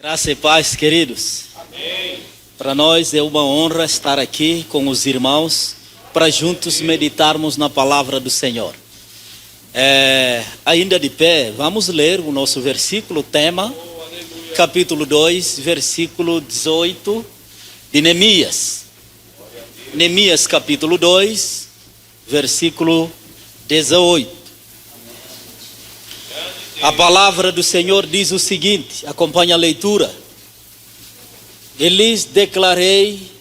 Graça e paz, queridos. Amém. Para nós é uma honra estar aqui com os irmãos para juntos meditarmos na palavra do Senhor. Ainda de pé, vamos ler o nosso versículo tema, capítulo 2, versículo 18 de Neemias. Neemias capítulo 2, versículo 18. A palavra do Senhor diz o seguinte, acompanhe a leitura. E lhes declarei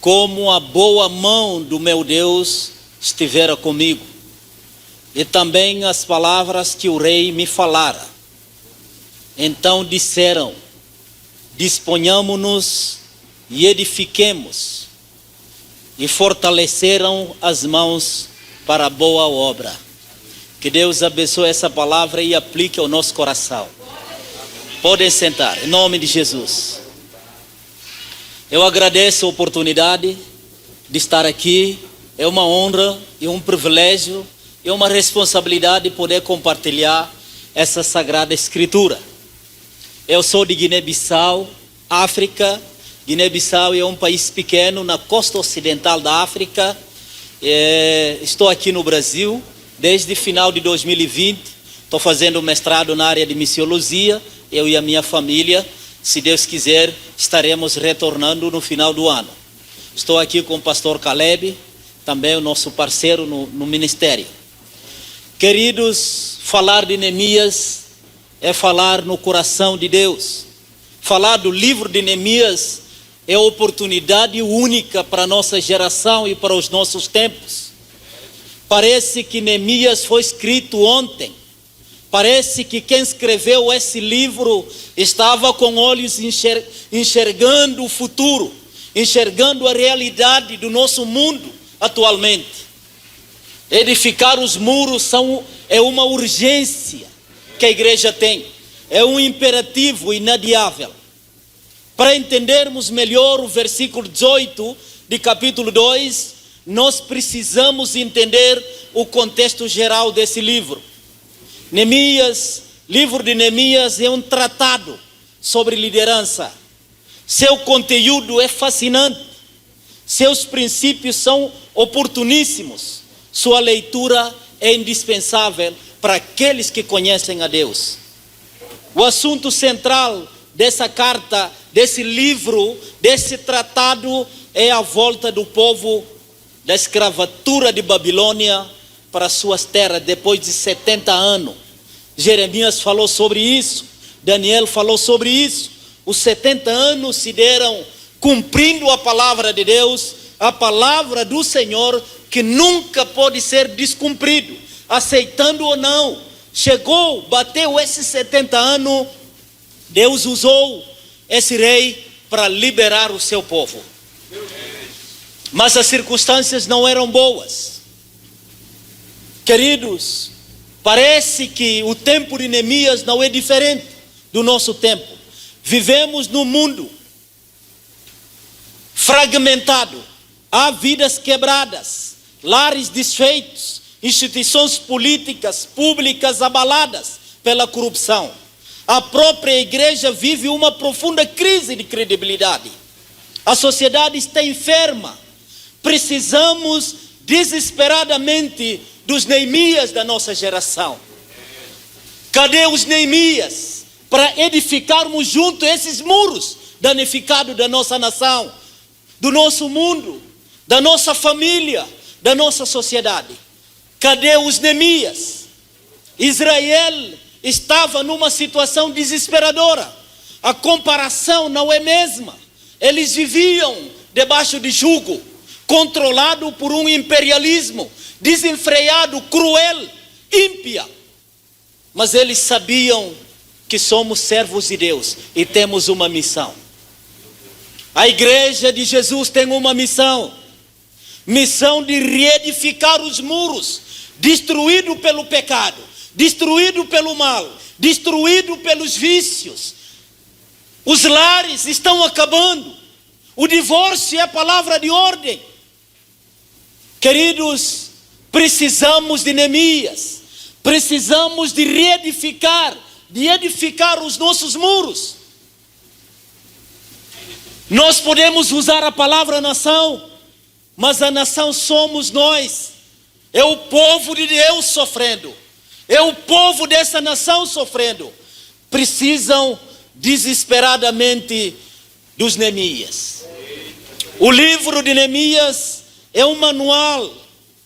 como a boa mão do meu Deus estivera comigo, e também as palavras que o rei me falara. Então disseram: disponhamo-nos e edifiquemos, e fortaleceram as mãos para a boa obra. Que Deus abençoe essa palavra e aplique ao nosso coração. Podem sentar, em nome de Jesus. Eu agradeço a oportunidade de estar aqui. É uma honra e um privilégio e uma responsabilidade poder compartilhar essa sagrada escritura. Eu sou de Guiné-Bissau, África. Guiné-Bissau é um país pequeno na costa ocidental da África. Estou aqui no Brasil desde final de 2020. Estou fazendo mestrado na área de missiologia, eu e a minha família. Se Deus quiser, estaremos retornando no final do ano. Estou aqui com o pastor Caleb, também o nosso parceiro no ministério. Queridos, falar de Neemias é falar no coração de Deus. Falar do livro de Neemias é oportunidade única para a nossa geração e para os nossos tempos. Parece que Neemias foi escrito ontem. Parece que quem escreveu esse livro estava com olhos enxergando o futuro, enxergando a realidade do nosso mundo atualmente. Edificar os muros é uma urgência que a igreja tem, é um imperativo inadiável. Para entendermos melhor o versículo 18 de capítulo 2, nós precisamos entender o contexto geral desse livro. Neemias, livro de Neemias é um tratado sobre liderança. Seu conteúdo é fascinante. Seus princípios são oportuníssimos. Sua leitura é indispensável para aqueles que conhecem a Deus. O assunto central dessa carta, desse livro, desse tratado é a volta do povo da escravatura de Babilônia para suas terras depois de 70 anos. Jeremias falou sobre isso, Daniel falou sobre isso. Os 70 anos se deram cumprindo a palavra de Deus, a palavra do Senhor, que nunca pode ser descumprido, aceitando ou não. Chegou, bateu esses 70 anos, Deus usou esse rei para liberar o seu povo. Mas as circunstâncias não eram boas. Queridos, parece que o tempo de Neemias não é diferente do nosso tempo. Vivemos num mundo fragmentado. Há vidas quebradas, lares desfeitos, instituições políticas públicas abaladas pela corrupção. A própria igreja vive uma profunda crise de credibilidade. A sociedade está enferma. Precisamos desesperadamente dos Neemias da nossa geração. Cadê os Neemias para edificarmos junto esses muros danificados da nossa nação, do nosso mundo, da nossa família, da nossa sociedade? Cadê os Neemias? Israel estava numa situação desesperadora. A comparação não é mesma. Eles viviam debaixo de jugo, controlado por um imperialismo desenfreado, cruel, ímpia. Mas eles sabiam que somos servos de Deus e temos uma missão. A igreja de Jesus tem uma missão. Missão de reedificar os muros destruídos pelo pecado, destruído pelo mal, destruído pelos vícios. Os lares estão acabando. O divórcio é a palavra de ordem. Queridos, precisamos de Neemias. Precisamos de reedificar, de edificar os nossos muros. Nós podemos usar a palavra nação, mas a nação somos nós. É o povo de Deus sofrendo. É o povo dessa nação sofrendo. Precisam desesperadamente dos Neemias. O livro de Neemias é um manual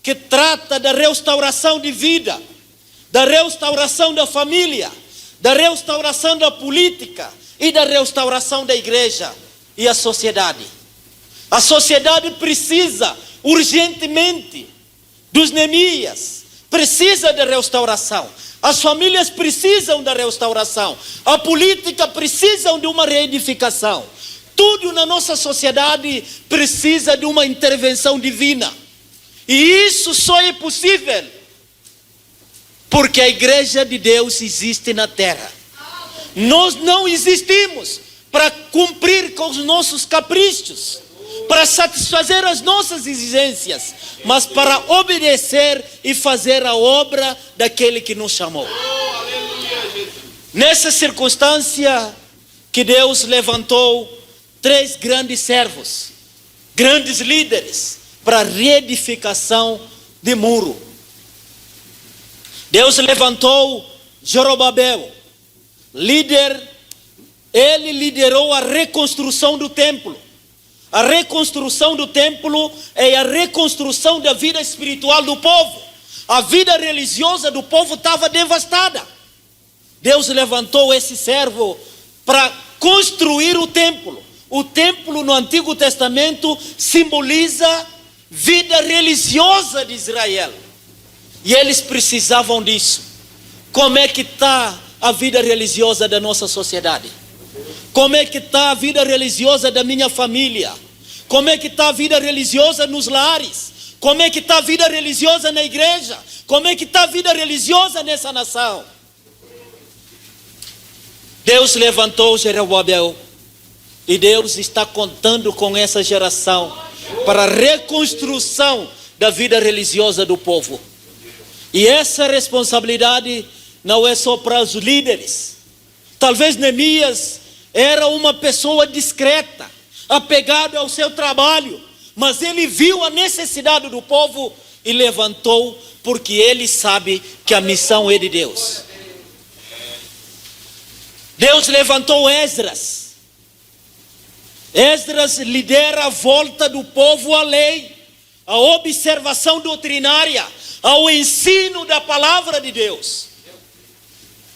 que trata da restauração de vida, da restauração da família, da restauração da política e da restauração da igreja e a sociedade. A sociedade precisa urgentemente dos Neemias, precisa de restauração. As famílias precisam da restauração. A política precisa de uma reedificação. Tudo na nossa sociedade precisa de uma intervenção divina. E isso só é possível porque a igreja de Deus existe na terra. Nós não existimos para cumprir com os nossos caprichos, para satisfazer as nossas exigências, mas para obedecer e fazer a obra daquele que nos chamou. Nessa circunstância que Deus levantou 3 grandes servos, grandes líderes, para a reedificação de muro. Deus levantou Zorobabel, líder. Ele liderou a reconstrução do templo. A reconstrução do templo é a reconstrução da vida espiritual do povo. A vida religiosa do povo estava devastada. Deus levantou esse servo para construir o templo. O templo no Antigo Testamento simboliza vida religiosa de Israel. E eles precisavam disso. Como é que está a vida religiosa da nossa sociedade? Como é que está a vida religiosa da minha família? Como é que está a vida religiosa nos lares? Como é que está a vida religiosa na igreja? Como é que está a vida religiosa nessa nação? Deus levantou Zorobabel e Deus está contando com essa geração para a reconstrução da vida religiosa do povo. E essa responsabilidade não é só para os líderes. Talvez Neemias era uma pessoa discreta, apegado ao seu trabalho, mas ele viu a necessidade do povo e levantou, porque ele sabe que a missão é de Deus. Deus levantou Esdras. Esdras lidera a volta do povo à lei, à observação doutrinária, ao ensino da palavra de Deus.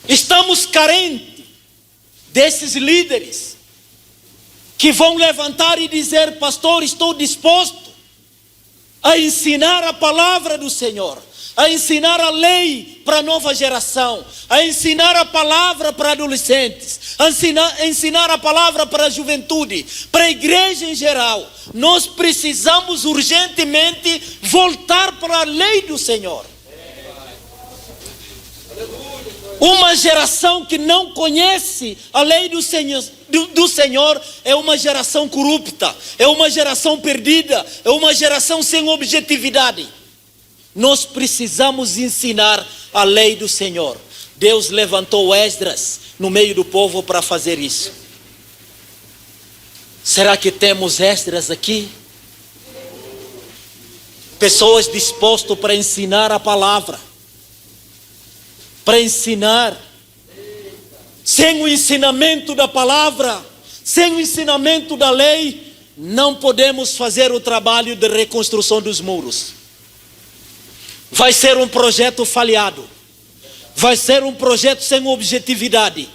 Estamos carentes desses líderes que vão levantar e dizer: pastor, estou disposto a ensinar a palavra do Senhor, a ensinar a lei para a nova geração, a ensinar a palavra para adolescentes, a ensinar a palavra para a juventude, para a igreja em geral. Nós precisamos urgentemente voltar para a lei do Senhor. Uma geração que não conhece a lei do Senhor é uma geração corrupta, é uma geração perdida, é uma geração sem objetividade. Nós precisamos ensinar a lei do Senhor. Deus levantou Esdras no meio do povo para fazer isso. Será que temos Esdras aqui? Pessoas dispostas para ensinar a palavra, para ensinar. Sem o ensinamento da palavra, sem o ensinamento da lei, não podemos fazer o trabalho de reconstrução dos muros. Vai ser um projeto falhado, vai ser um projeto sem objetividade,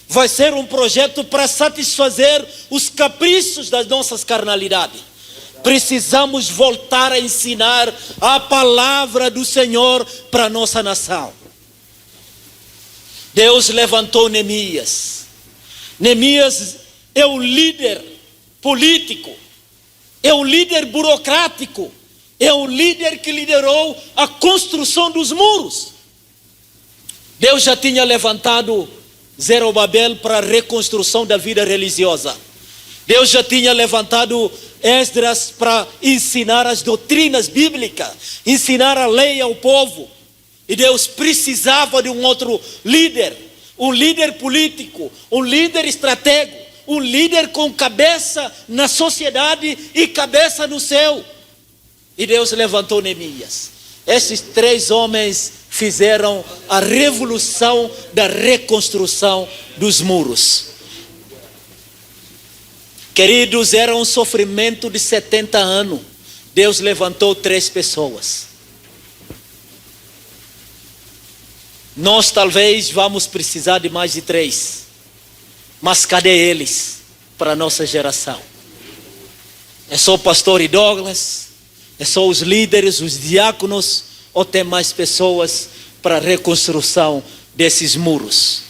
vai ser um projeto para satisfazer os caprichos das nossas carnalidades. Precisamos voltar a ensinar a palavra do Senhor para a nossa nação. Deus levantou Neemias. Neemias é o líder político, é o líder burocrático, é o líder que liderou a construção dos muros. Deus já tinha levantado Zorobabel para a reconstrução da vida religiosa. Deus já tinha levantado Esdras para ensinar as doutrinas bíblicas, ensinar a lei ao povo. E Deus precisava de um outro líder, um líder político, um líder estratego, um líder com cabeça na sociedade e cabeça no céu. E Deus levantou Neemias. Esses 3 homens fizeram a revolução da reconstrução dos muros. Queridos, era um sofrimento de 70 anos. Deus levantou 3 pessoas. Nós talvez vamos precisar de mais de 3. Mas cadê eles para a nossa geração? É só o pastor Douglas? É só os líderes, os diáconos? Ou tem mais pessoas para a reconstrução desses muros?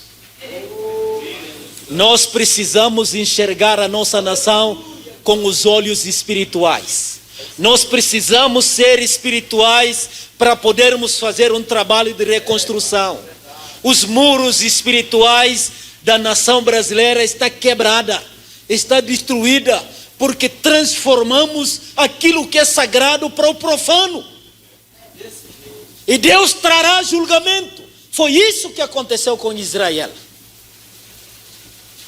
Nós precisamos enxergar a nossa nação com os olhos espirituais. Nós precisamos ser espirituais para podermos fazer um trabalho de reconstrução. Os muros espirituais da nação brasileira estão quebrada, está destruída, porque transformamos aquilo que é sagrado para o profano. E Deus trará julgamento. Foi isso que aconteceu com Israel.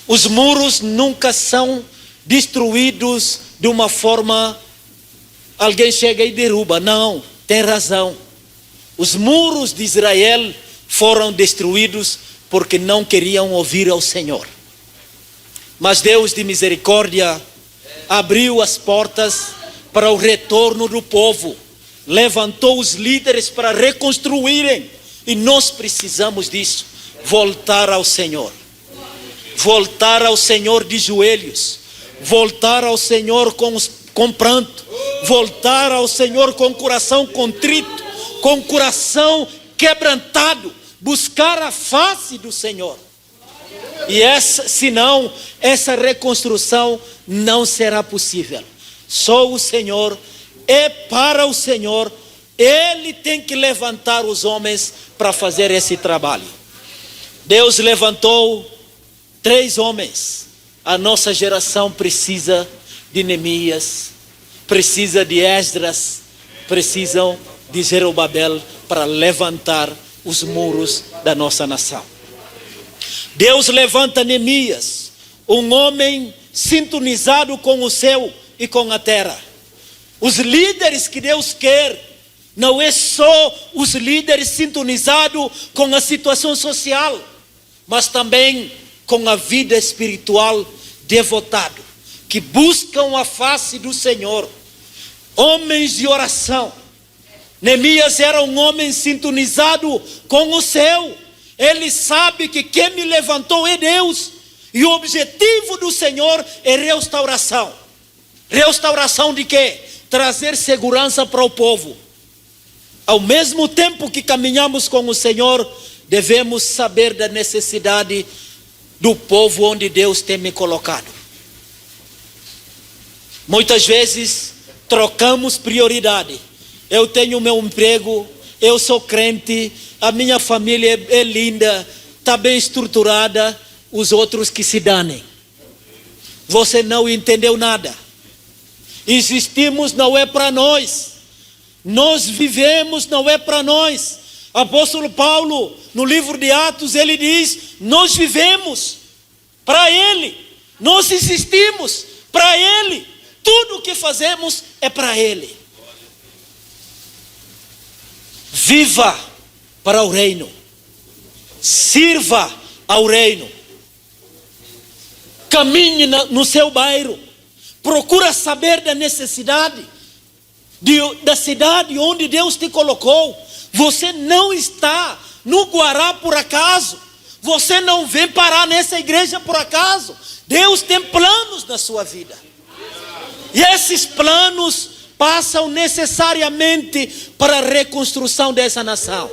Os muros nunca são destruídos de uma forma, alguém chega e derruba. Não, tem razão. Os muros de Israel foram destruídos porque não queriam ouvir ao Senhor. Mas Deus de misericórdia abriu as portas para o retorno do povo. Levantou os líderes para reconstruírem. E nós precisamos disso. Voltar ao Senhor. Voltar ao Senhor de joelhos. Voltar ao Senhor com pranto. Voltar ao Senhor com coração contrito. Com coração quebrantado. Buscar a face do Senhor. E senão essa reconstrução não será possível. Só o Senhor, é para o Senhor. Ele tem que levantar os homens para fazer esse trabalho. Deus levantou 3 homens. A nossa geração precisa de Neemias, precisa de Esdras, precisam de Zerubabel para levantar os muros da nossa nação. Deus levanta Neemias, um homem sintonizado com o céu e com a terra. Os líderes que Deus quer não é só os líderes sintonizados com a situação social, mas também com a vida espiritual devotado, que buscam a face do Senhor. Homens de oração. Neemias era um homem sintonizado com o céu. Ele sabe que quem me levantou é Deus. E o objetivo do Senhor é restauração. Restauração de quê? Trazer segurança para o povo. Ao mesmo tempo que caminhamos com o Senhor, devemos saber da necessidade do povo onde Deus tem me colocado. Muitas vezes trocamos prioridade. Eu tenho meu emprego, eu sou crente, a minha família é linda, está bem estruturada, os outros que se danem. Você não entendeu nada. Existimos não é para nós. Nós vivemos não é para nós. Apóstolo Paulo, no livro de Atos, ele diz: nós vivemos para Ele. Nós existimos para Ele. Tudo o que fazemos é para Ele. Viva para o reino. Sirva ao reino. Caminhe no seu bairro. Procura saber da necessidade da cidade onde Deus te colocou. Você não está no Guará por acaso. Você não vem parar nessa igreja por acaso. Deus tem planos na sua vida. E esses planos passam necessariamente para a reconstrução dessa nação.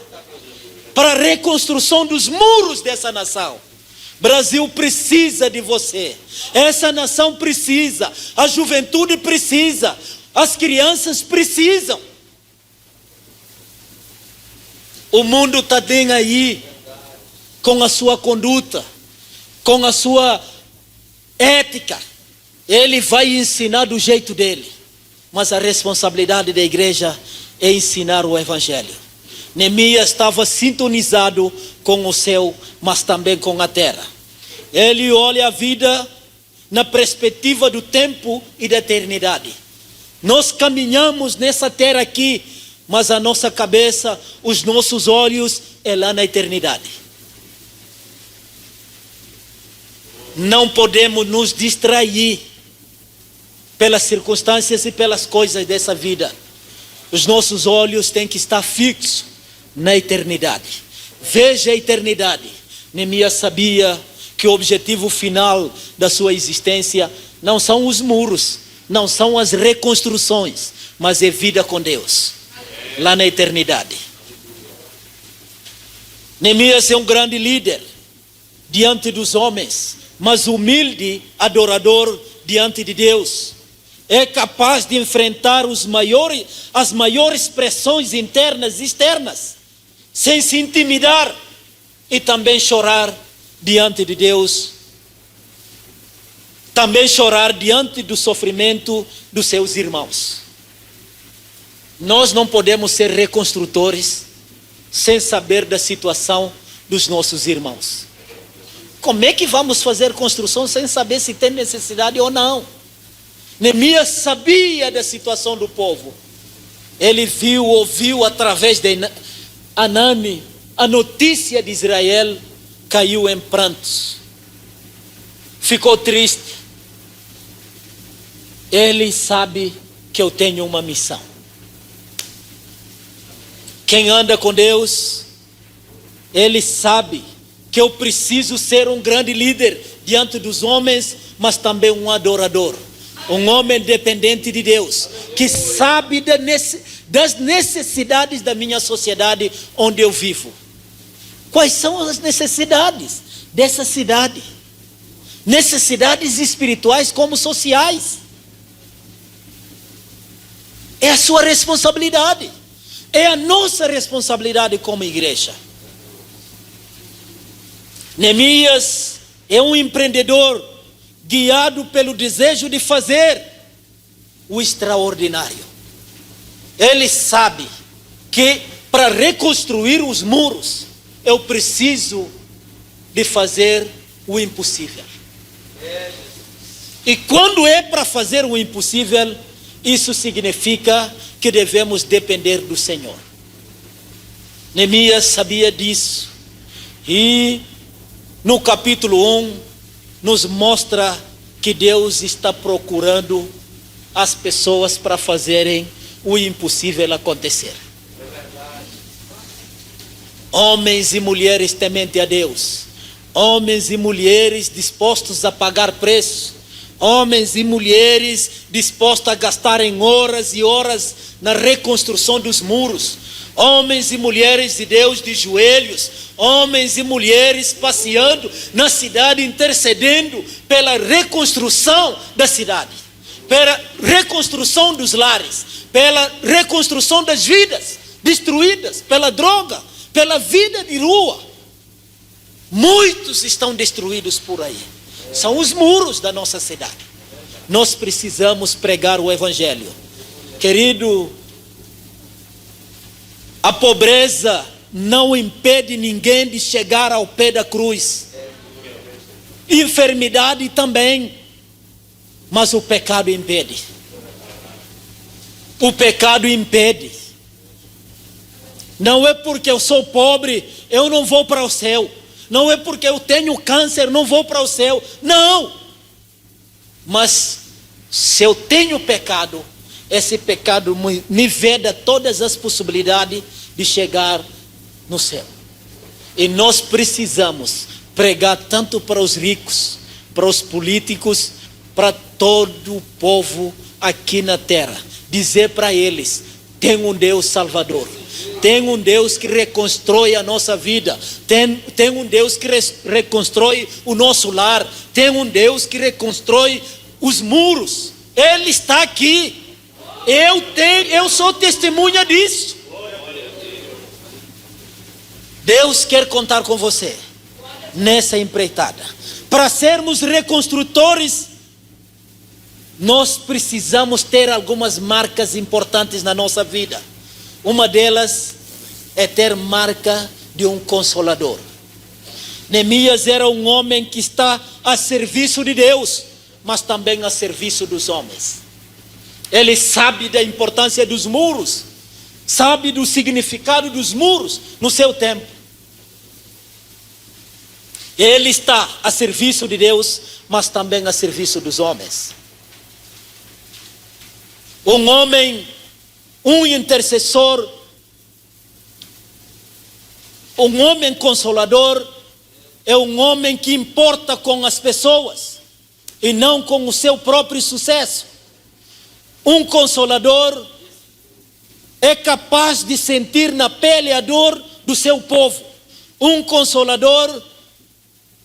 Para a reconstrução dos muros dessa nação. Brasil precisa de você. Essa nação precisa. A juventude precisa. As crianças precisam. O mundo está bem aí, com a sua conduta, com a sua ética. Ele vai ensinar do jeito dele. Mas a responsabilidade da igreja é ensinar o evangelho. Neemias estava sintonizado com o céu, mas também com a terra. Ele olha a vida na perspectiva do tempo e da eternidade. Nós caminhamos nessa terra aqui, mas a nossa cabeça, os nossos olhos é lá na eternidade. Não podemos nos distrair pelas circunstâncias e pelas coisas dessa vida. Os nossos olhos têm que estar fixos na eternidade. Veja a eternidade. Neemias sabia que o objetivo final da sua existência não são os muros, não são as reconstruções, mas é vida com Deus, lá na eternidade. Neemias é um grande líder diante dos homens, mas humilde adorador diante de Deus. É capaz de enfrentar as maiores pressões internas e externas, sem se intimidar e também chorar diante de Deus. Também chorar diante do sofrimento dos seus irmãos. Nós não podemos ser reconstrutores sem saber da situação dos nossos irmãos. Como é que vamos fazer construção sem saber se tem necessidade ou não? Neemias sabia da situação do povo. Ele ouviu através de Anani a notícia de Israel, caiu em prantos. Ficou triste. Ele sabe que eu tenho uma missão. Quem anda com Deus, ele sabe que eu preciso ser um grande líder diante dos homens, mas também um adorador. Um homem dependente de Deus, que sabe das necessidades da minha sociedade onde eu vivo. Quais são as necessidades dessa cidade? Necessidades espirituais como sociais. É a sua responsabilidade. É a nossa responsabilidade como igreja. Neemias é um empreendedor guiado pelo desejo de fazer o extraordinário. Ele sabe que para reconstruir os muros, eu preciso de fazer o impossível. E quando é para fazer o impossível, isso significa que devemos depender do Senhor. Neemias sabia disso. E no capítulo 1, nos mostra que Deus está procurando as pessoas para fazerem o impossível acontecer. Homens e mulheres tementes a Deus. Homens e mulheres dispostos a pagar preço. Homens e mulheres dispostos a gastarem horas e horas na reconstrução dos muros. Homens e mulheres de Deus de joelhos. Homens e mulheres passeando na cidade, intercedendo pela reconstrução da cidade, pela reconstrução dos lares, pela reconstrução das vidas destruídas pela droga, pela vida de rua. Muitos estão destruídos por aí. São os muros da nossa cidade. Nós precisamos pregar o evangelho. Querido, a pobreza não impede ninguém de chegar ao pé da cruz. Enfermidade também. Mas o pecado impede. O pecado impede. Não é porque eu sou pobre, eu não vou para o céu. Não é porque eu tenho câncer, não vou para o céu. Não. Mas se eu tenho pecado, esse pecado me veda todas as possibilidades de chegar no céu. E nós precisamos pregar tanto para os ricos, para os políticos, para todo o povo aqui na terra. Dizer para eles: tem um Deus Salvador. Tem um Deus que reconstrói a nossa vida. Tem um Deus que reconstrói o nosso lar. Tem um Deus que reconstrói os muros. Ele está aqui. Eu sou testemunha disso. Deus quer contar com você nessa empreitada. Para sermos reconstrutores, nós precisamos ter algumas marcas importantes na nossa vida. Uma delas é ter marca de um consolador. Neemias era um homem que está a serviço de Deus, mas também a serviço dos homens. Ele sabe da importância dos muros, sabe do significado dos muros no seu tempo. Ele está a serviço de Deus, mas também a serviço dos homens. Um homem, um intercessor, um homem consolador, é um homem que importa com as pessoas e não com o seu próprio sucesso. Um consolador é capaz de sentir na pele a dor do seu povo. Um consolador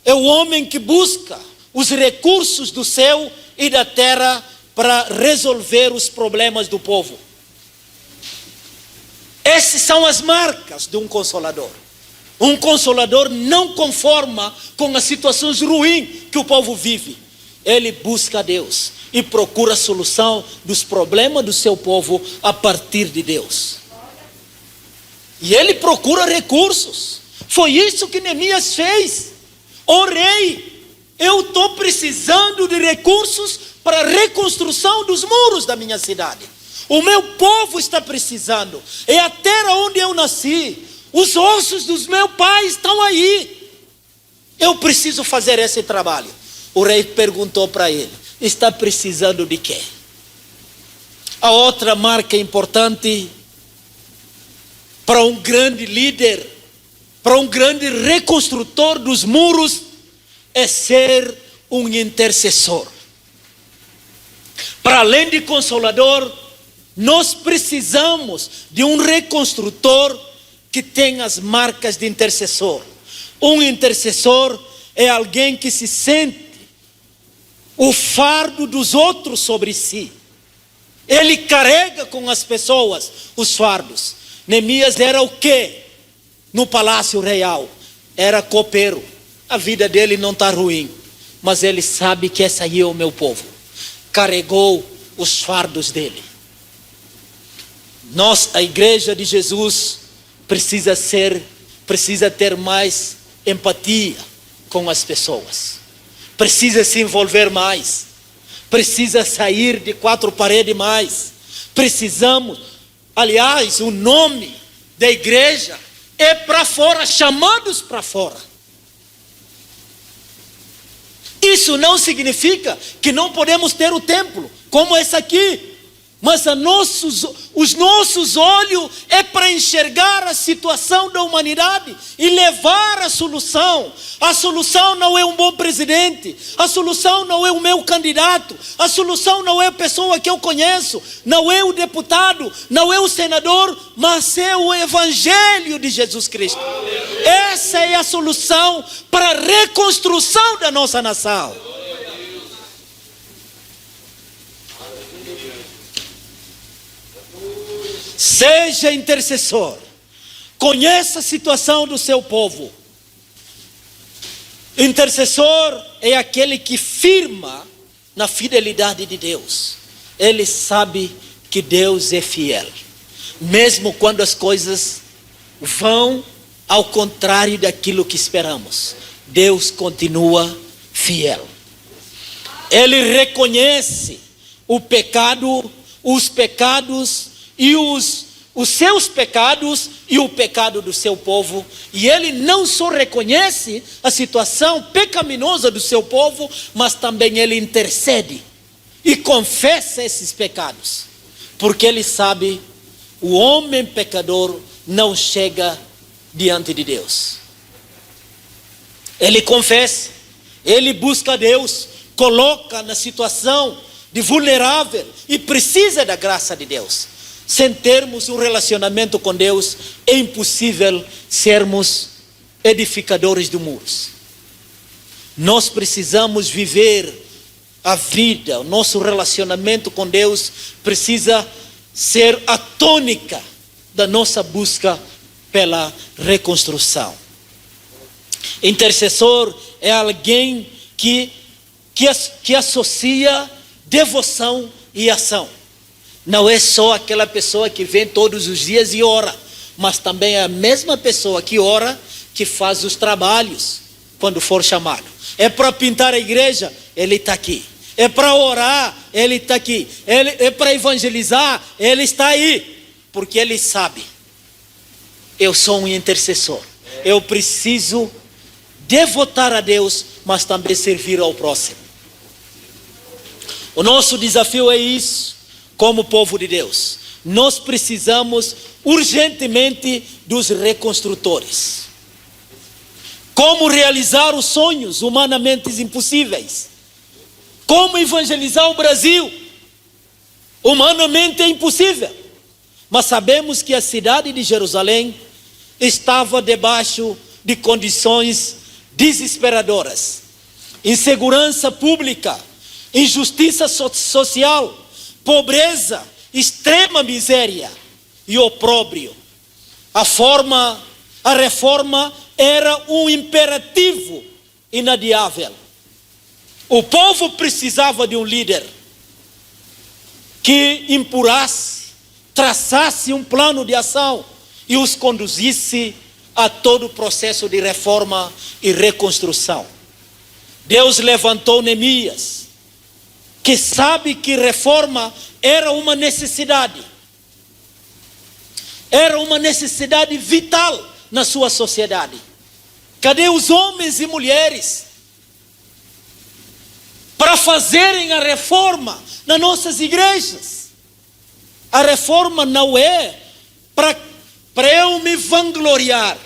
é o homem que busca os recursos do céu e da terra para resolver os problemas do povo. Essas são as marcas de um consolador. Um consolador não conforma com as situações ruins que o povo vive. Ele busca a Deus e procura a solução dos problemas do seu povo a partir de Deus. E ele procura recursos. Foi isso que Neemias fez. Ó rei, eu estou precisando de recursos para a reconstrução dos muros da minha cidade. O meu povo está precisando. É a terra onde eu nasci. Os ossos dos meus pais estão aí. Eu preciso fazer esse trabalho. O rei perguntou para ele: está precisando de quê? A outra marca importante para um grande líder, para um grande reconstrutor dos muros, é ser um intercessor. Para além de consolador, nós precisamos de um reconstrutor que tem as marcas de intercessor. Um intercessor é alguém que se sente o fardo dos outros sobre si. Ele carrega com as pessoas os fardos. Neemias era o quê? No palácio real, era copeiro. A vida dele não está ruim, mas ele sabe que esse aí é o meu povo. Carregou os fardos dele. Nós, a igreja de Jesus, precisa ter mais empatia com as pessoas. Precisa se envolver mais. Precisa sair de quatro paredes mais. Precisamos, aliás, o nome da igreja é para fora, chamados para fora. Isso não significa que não podemos ter o templo, como esse aqui. Mas os nossos olhos é para enxergar a situação da humanidade e levar a solução. A solução não é um bom presidente. A solução não é o meu candidato. A solução não é a pessoa que eu conheço. Não é o deputado. Não é o senador. Mas é o evangelho de Jesus Cristo. Essa é a solução para a reconstrução da nossa nação. Seja intercessor. Conheça a situação do seu povo. Intercessor é aquele que firma na fidelidade de Deus. Ele sabe que Deus é fiel. Mesmo quando as coisas vão ao contrário daquilo que esperamos, Deus continua fiel. Ele reconhece o pecado, os pecados e os seus pecados e o pecado do seu povo. E ele não só reconhece a situação pecaminosa do seu povo, mas também ele intercede e confessa esses pecados. Porque ele sabe, o homem pecador não chega diante de Deus. Ele confessa, ele busca Deus, coloca na situação de vulnerável e precisa da graça de Deus. Sem termos um relacionamento com Deus, é impossível sermos edificadores de muros. Nós precisamos viver a vida, o nosso relacionamento com Deus precisa ser a tônica da nossa busca pela reconstrução. Intercessor é alguém que associa devoção e ação. Não é só aquela pessoa que vem todos os dias e ora, mas também é a mesma pessoa que ora, que faz os trabalhos quando for chamado. É para pintar a igreja, ele está aqui. É para orar, Ele está aqui. É para evangelizar, Ele está aí. Porque Ele sabe, eu sou um intercessor. Eu preciso devotar a Deus, mas também servir ao próximo. O nosso desafio é isso, como povo de Deus. Nós precisamos urgentemente dos reconstrutores. Como realizar os sonhos humanamente impossíveis? Como evangelizar o Brasil? Humanamente é impossível. Mas sabemos que a cidade de Jerusalém estava debaixo de condições desesperadoras. Insegurança pública, injustiça social, pobreza, extrema miséria e opróbrio. A reforma era um imperativo inadiável. O povo precisava de um líder que impurasse, traçasse um plano de ação e os conduzisse a todo o processo de reforma e reconstrução. Deus levantou Neemias, que sabe que reforma era uma necessidade. Era uma necessidade vital na sua sociedade. Cadê os homens e mulheres para fazerem a reforma nas nossas igrejas? A reforma não é para eu me vangloriar.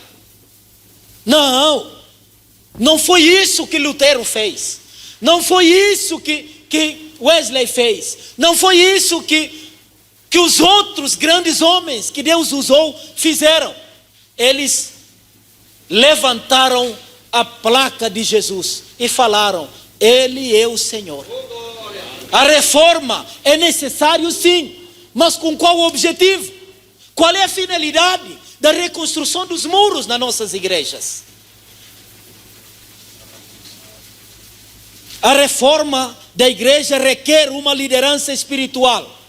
Não foi isso que Lutero fez. Não foi isso que Wesley fez. Não foi isso que os outros grandes homens que Deus usou fizeram. Eles levantaram a placa de Jesus e falaram: Ele é o Senhor. A reforma é necessário sim, mas com qual objetivo? Qual é a finalidade da reconstrução dos muros nas nossas igrejas? A reforma da igreja requer uma liderança espiritual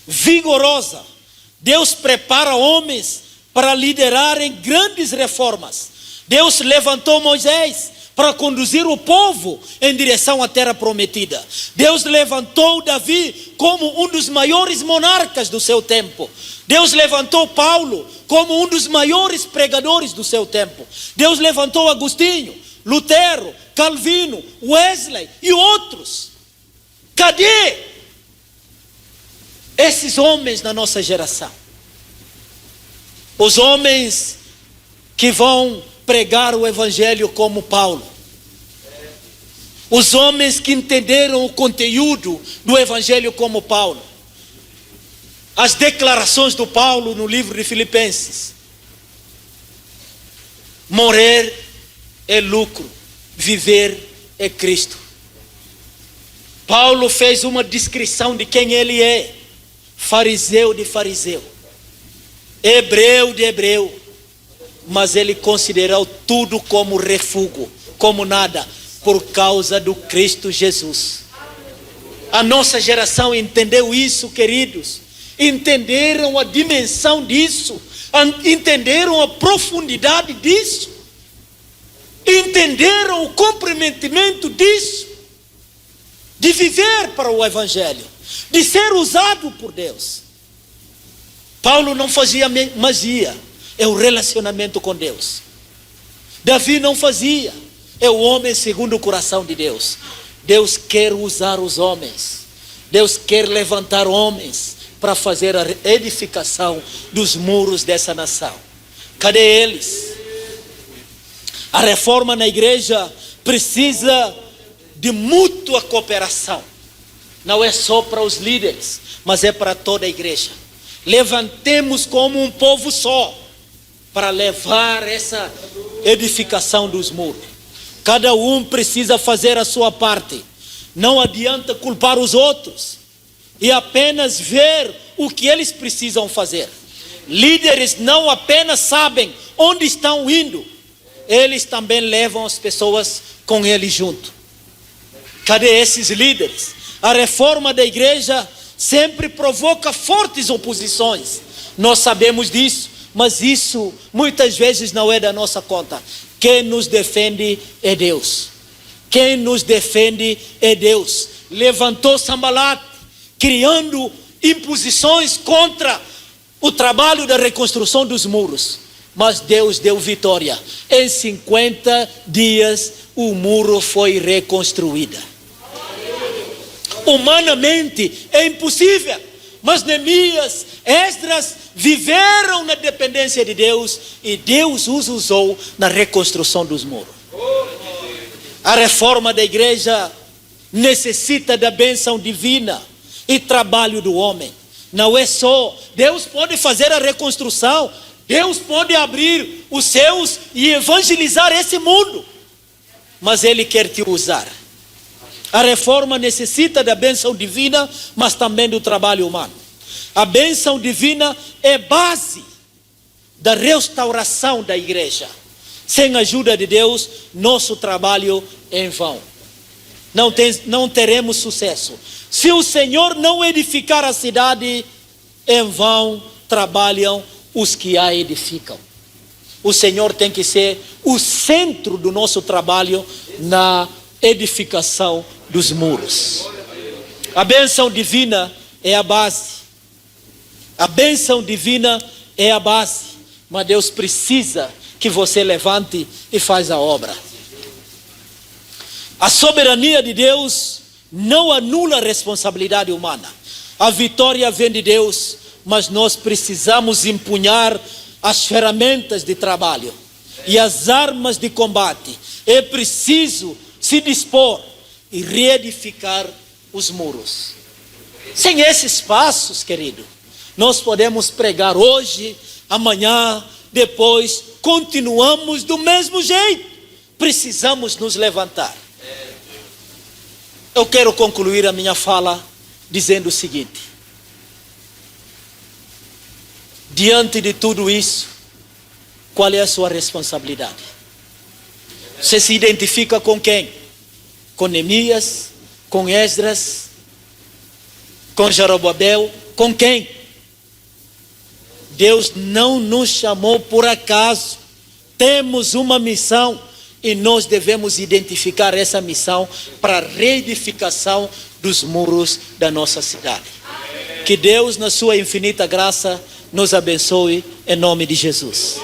vigorosa. Deus prepara homens para liderarem grandes reformas. Deus levantou Moisés para conduzir o povo em direção à terra prometida. Deus levantou Davi como um dos maiores monarcas do seu tempo. Deus levantou Paulo como um dos maiores pregadores do seu tempo. Deus levantou Agostinho, Lutero, Calvino, Wesley e outros. Cadê esses homens na nossa geração? Os homens que vão pregar o evangelho como Paulo. Os homens que entenderam o conteúdo do evangelho como Paulo. As declarações do Paulo no livro de Filipenses. Morrer é lucro, viver é Cristo. Paulo fez uma descrição de quem ele é. Fariseu de fariseu, hebreu de hebreu, mas ele considerou tudo como refúgio, como nada, por causa do Cristo Jesus. A nossa geração entendeu isso, queridos. Entenderam a dimensão disso, entenderam a profundidade disso, entenderam o comprometimento disso, de viver para o evangelho, de ser usado por Deus. Paulo não fazia magia, é o relacionamento com Deus. Davi não fazia, é o homem segundo o coração de Deus. Deus quer usar os homens, Deus quer levantar homens para fazer a edificação dos muros dessa nação. Cadê eles? A reforma na igreja precisa de mútua cooperação. Não é só para os líderes, mas é para toda a igreja. Levantemos como um povo só para levar essa edificação dos muros. Cada um precisa fazer a sua parte. Não adianta culpar os outros e apenas ver o que eles precisam fazer. Líderes não apenas sabem onde estão indo, eles também levam as pessoas com eles junto. Cadê esses líderes? A reforma da igreja sempre provoca fortes oposições. Nós sabemos disso, mas isso muitas vezes não é da nossa conta. Quem nos defende é Deus. Quem nos defende é Deus. levantou Sambalat, criando imposições contra o trabalho da reconstrução dos muros. Mas Deus deu vitória. Em 50 dias o muro foi reconstruído. Humanamente é impossível, mas Neemias, Esdras viveram na dependência de Deus e Deus os usou na reconstrução dos muros. A reforma da igreja necessita da bênção divina e trabalho do homem. Não é só, Deus pode fazer a reconstrução, Deus pode abrir os céus e evangelizar esse mundo, mas Ele quer te usar. A reforma necessita da bênção divina, mas também do trabalho humano. A bênção divina é base da restauração da igreja. Sem a ajuda de Deus, nosso trabalho é em vão. Não teremos sucesso. Se o Senhor não edificar a cidade, em vão trabalham os que a edificam. O Senhor tem que ser o centro do nosso trabalho na edificação dos muros. A bênção divina é a base. A bênção divina é a base. Mas Deus precisa que você levante e faz a obra. A soberania de Deus não anula a responsabilidade humana. A vitória vem de Deus, mas nós precisamos empunhar as ferramentas de trabalho e as armas de combate. É preciso se dispor e reedificar os muros. Sem esses passos, querido, nós podemos pregar hoje, amanhã, depois, continuamos do mesmo jeito. Precisamos nos levantar. Eu quero concluir a minha fala dizendo o seguinte: diante de tudo isso, qual é a sua responsabilidade? Você se identifica com quem? Com Neemias? Com Esdras? Com Zorobabel? Com quem? Deus não nos chamou por acaso. Temos uma missão e nós devemos identificar essa missão para a reedificação dos muros da nossa cidade. Que Deus, na sua infinita graça, nos abençoe em nome de Jesus.